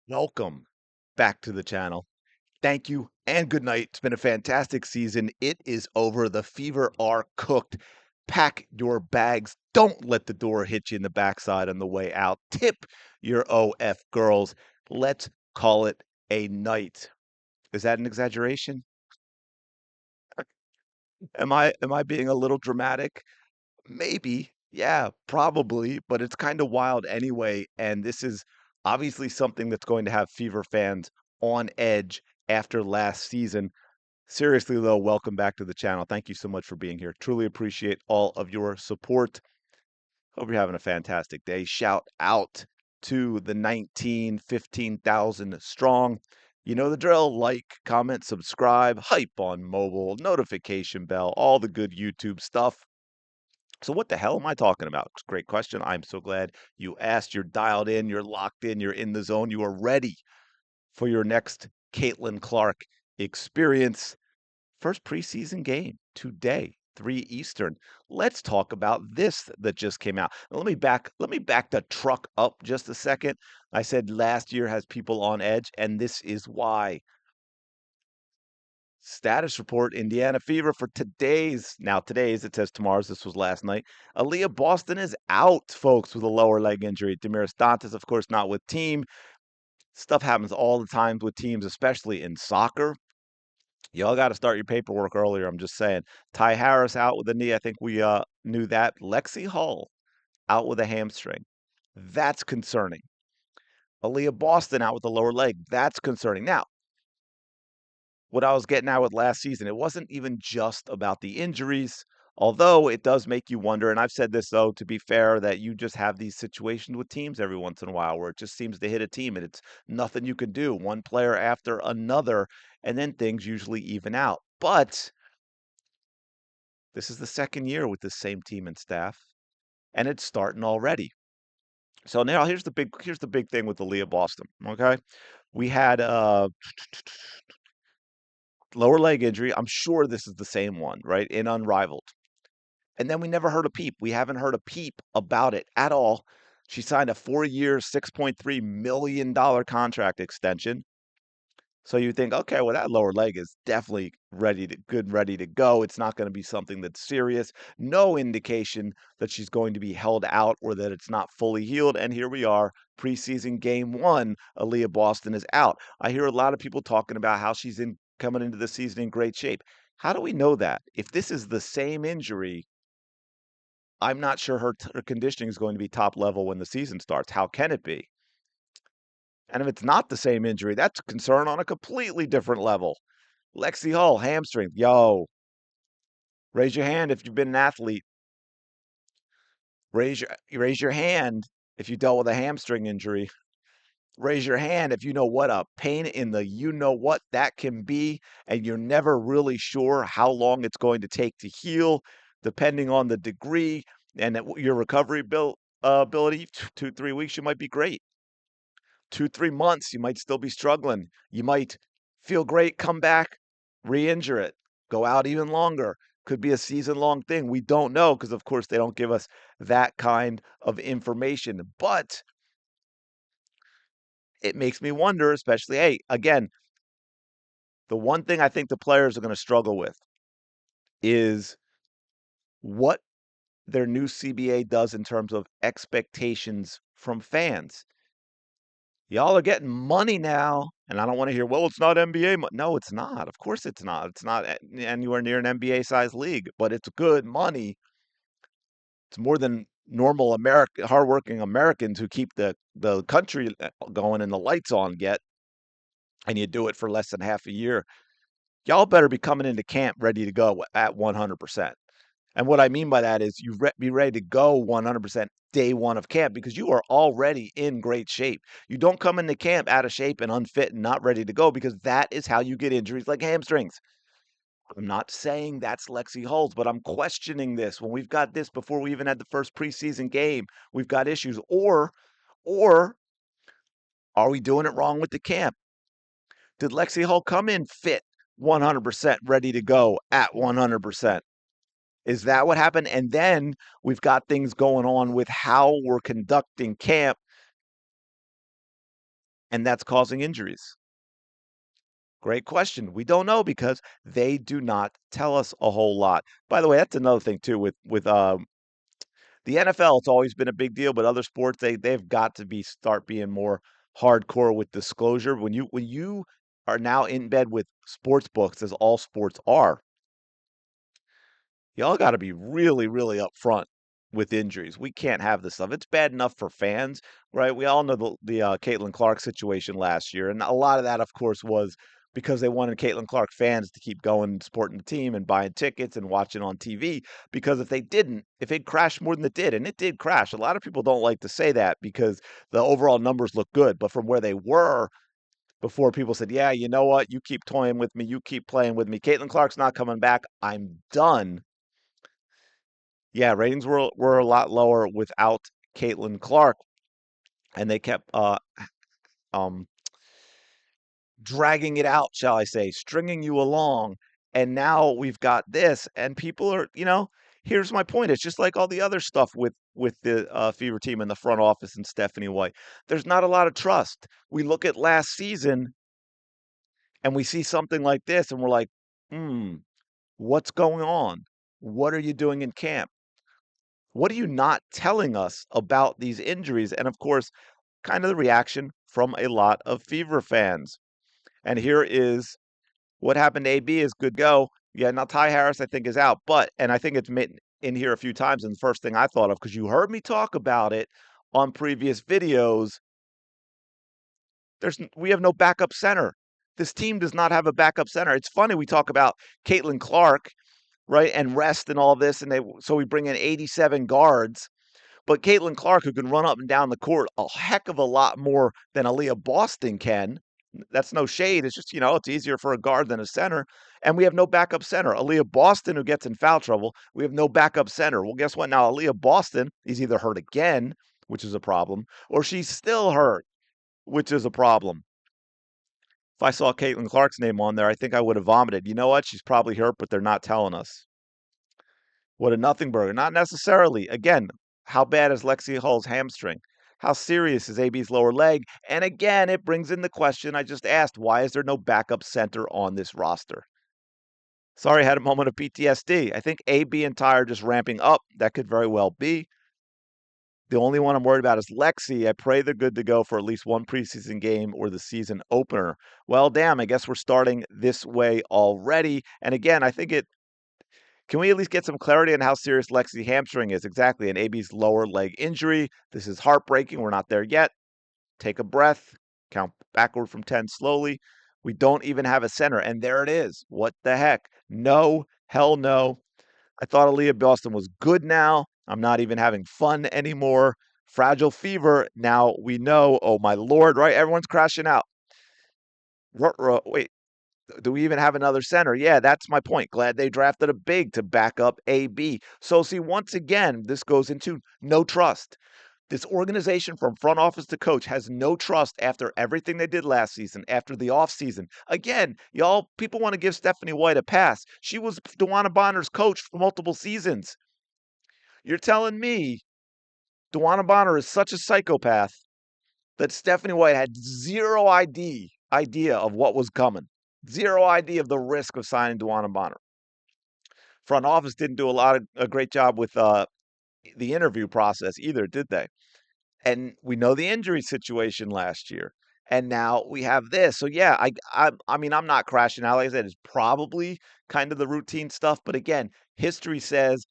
Welcome back to the channel. Thank you and good night. It's been a fantastic season. It is over. The Fever are cooked. Pack your bags. Don't let the door hit you in the backside on the way out. Tip your OF girls. Let's call it a night. Is that an exaggeration? Am I being a little dramatic? Maybe. Yeah, probably, but it's kind of wild anyway. And this is obviously something that's going to have Fever fans on edge after last season. Seriously, though, welcome back to the channel. Thank you so much for being here. Truly appreciate all of your support. Hope you're having a fantastic day. Shout out to the 15,000 strong. You know the drill. Like, comment, subscribe, hype on mobile, notification bell, all the good YouTube stuff. So what the hell am I talking about? Great question. I'm so glad you asked. You're dialed in, you're locked in, you're in the zone, you are ready for your next Caitlin Clark experience. First preseason game today, 3 Eastern. Let's talk about this that just came out. Now, let me back the truck up just a second. I said last year has people on edge, and this is why. Status report, Indiana Fever for today's, it says tomorrow's, this was last night. Aliyah Boston is out, folks, with a lower leg injury. Damiris Dantas, of course, not with team. Stuff happens all the time with teams, especially in soccer. Y'all got to start your paperwork earlier. I'm just saying. Ty Harris out with a knee. I think we knew that. Lexi Hull out with a hamstring. That's concerning. Aliyah Boston out with the lower leg. That's concerning. Now, what I was getting at with last season, it wasn't even just about the injuries, although it does make you wonder. And I've said this, though, to be fair, that you just have these situations with teams every once in a while where it just seems to hit a team and it's nothing you can do, one player after another, and then things usually even out. But this is the second year with the same team and staff, and it's starting already. So now here's the big thing with the Leah Boston. Okay. We had lower leg injury. I'm sure this is the same one, right? In Unrivaled. And then we never heard a peep. We haven't heard a peep about it at all. She signed a 4-year, $6.3 million contract extension. So you think, okay, well, that lower leg is definitely ready to go. It's not going to be something that's serious. No indication that she's going to be held out or that it's not fully healed. And here we are, preseason game one. Aliyah Boston is out. I hear a lot of people talking about how she's in coming into the season in great shape. How do we know that? If this is the same injury, I'm not sure her conditioning is going to be top level when the season starts. How can it be? And if it's not the same injury, that's a concern on a completely different level. Lexi Hull, hamstring. Yo, raise your hand if you've been an athlete. Raise your hand if you dealt with a hamstring injury. Raise your hand if you know what a pain in the you know what that can be, and you're never really sure how long it's going to take to heal, depending on the degree and your recovery ability. 2, 3 weeks, you might be great. 2, 3 months, you might still be struggling. You might feel great, come back, re-injure it, go out even longer. Could be a season-long thing. We don't know because, of course, they don't give us that kind of information. But it makes me wonder, especially, hey, again, the one thing I think the players are going to struggle with is what their new CBA does in terms of expectations from fans. Y'all are getting money now, and I don't wanna hear, "Well, it's not NBA mo" No, it's not. Of course it's not. It's not anywhere near an NBA-sized league, but it's good money. It's more than normal hardworking Americans who keep the country going and the lights on get, and you do it for less than half a year. Y'all better be coming into camp ready to go at 100%. And what I mean by that is be ready to go 100% day one of camp because you are already in great shape. You don't come into camp out of shape and unfit and not ready to go because that is how you get injuries like hamstrings. I'm not saying that's Lexi Holds, but I'm questioning this. When we've got this before we even had the first preseason game, we've got issues. Or are we doing it wrong with the camp? Did Lexi Hull come in fit 100% ready to go at 100%? Is that what happened? And then we've got things going on with how we're conducting camp. and that's causing injuries? Great question. We don't know because they do not tell us a whole lot. By the way, that's another thing too with the NFL. It's always been a big deal, but other sports they've got to be start being more hardcore with disclosure. When you are now in bed with sports books, as all sports are, y'all got to be really, really upfront with injuries. We can't have this stuff. It's bad enough for fans, right? We all know the Caitlin Clark situation last year, and a lot of that, of course, was because they wanted Caitlin Clark fans to keep going, supporting the team, and buying tickets and watching on TV. Because if they didn't, if it crashed more than it did, and it did crash, a lot of people don't like to say that because the overall numbers look good, but from where they were before, people said, "Yeah, you know what? You keep toying with me, you keep playing with me. Caitlin Clark's not coming back. I'm done." Yeah, ratings were a lot lower without Caitlin Clark, and they kept um dragging it out, shall I say, stringing you along. And now we've got this, and people are, here's my point. It's just like all the other stuff with the Fever team in the front office and Stephanie White. There's not a lot of trust. We look at last season and we see something like this, and we're like, hmm, what's going on? What are you doing in camp? What are you not telling us about these injuries? And of course, kind of the reaction from a lot of Fever fans. And here is what happened to AB is good to go. Yeah, now Ty Harris, I think, is out. But, and I think it's made in here a few times, and the first thing I thought of, because you heard me talk about it on previous videos, we have no backup center. This team does not have a backup center. It's funny we talk about Caitlin Clark, right, and rest and all this, and so we bring in 87 guards. But Caitlin Clark, who can run up and down the court a heck of a lot more than Aliyah Boston can. That's no shade. It's just, it's easier for a guard than a center. And we have no backup center. Aliyah Boston, who gets in foul trouble, we have no backup center. Well, guess what? Now, Aliyah Boston is either hurt again, which is a problem, or she's still hurt, which is a problem. If I saw Caitlin Clark's name on there, I think I would have vomited. You know what? She's probably hurt, but they're not telling us. What a nothing burger. Not necessarily. Again, how bad is Lexi Hull's hamstring? How serious is AB's lower leg? And again, it brings in the question I just asked, why is there no backup center on this roster? Sorry, I had a moment of PTSD. I think AB and Ty are just ramping up. That could very well be. The only one I'm worried about is Lexi. I pray they're good to go for at least one preseason game or the season opener. Well, damn, I guess we're starting this way already. And again, I think can we at least get some clarity on how serious Lexi's hamstring is? Exactly, an AB's lower leg injury. This is heartbreaking. We're not there yet. Take a breath. Count backward from 10 slowly. We don't even have a center, and there it is. What the heck? No, hell no. I thought Aliyah Boston was good now. I'm not even having fun anymore. Fragile fever. Now we know. Oh, my Lord, right? Everyone's crashing out. Wait, do we even have another center? Yeah, that's my point. Glad they drafted a big to back up AB. So, see, once again, this goes into no trust. This organization from front office to coach has no trust after everything they did last season, after the offseason. Again, y'all, people want to give Stephanie White a pass. She was DeWanna Bonner's coach for multiple seasons. You're telling me DeWanna Bonner is such a psychopath that Stephanie White had zero idea of what was coming. Zero idea of the risk of signing DeWanna Bonner. Front office didn't do a great job with the interview process either, did they? And we know the injury situation last year, and now we have this. So yeah, I mean, I'm not crashing out. Like I said, it's probably kind of the routine stuff, but again, history says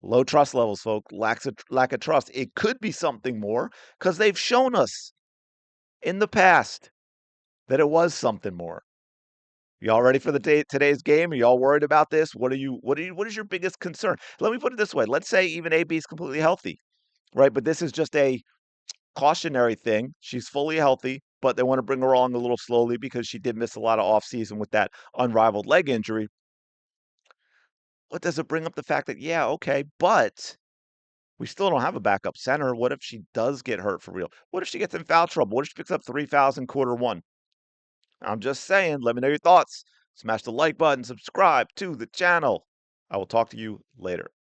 low trust levels, folks. Lack of trust. It could be something more because they've shown us in the past that it was something more. Y'all ready for today's game? Are y'all worried about this? What is your biggest concern? Let me put it this way. Let's say even AB is completely healthy, right? But this is just a cautionary thing. She's fully healthy, but they want to bring her along a little slowly because she did miss a lot of offseason with that unrivaled leg injury. What does it bring up the fact that, yeah, okay, but we still don't have a backup center. What if she does get hurt for real? What if she gets in foul trouble? What if she picks up 3 fouls in quarter one? I'm just saying, let me know your thoughts. Smash the like button, subscribe to the channel. I will talk to you later.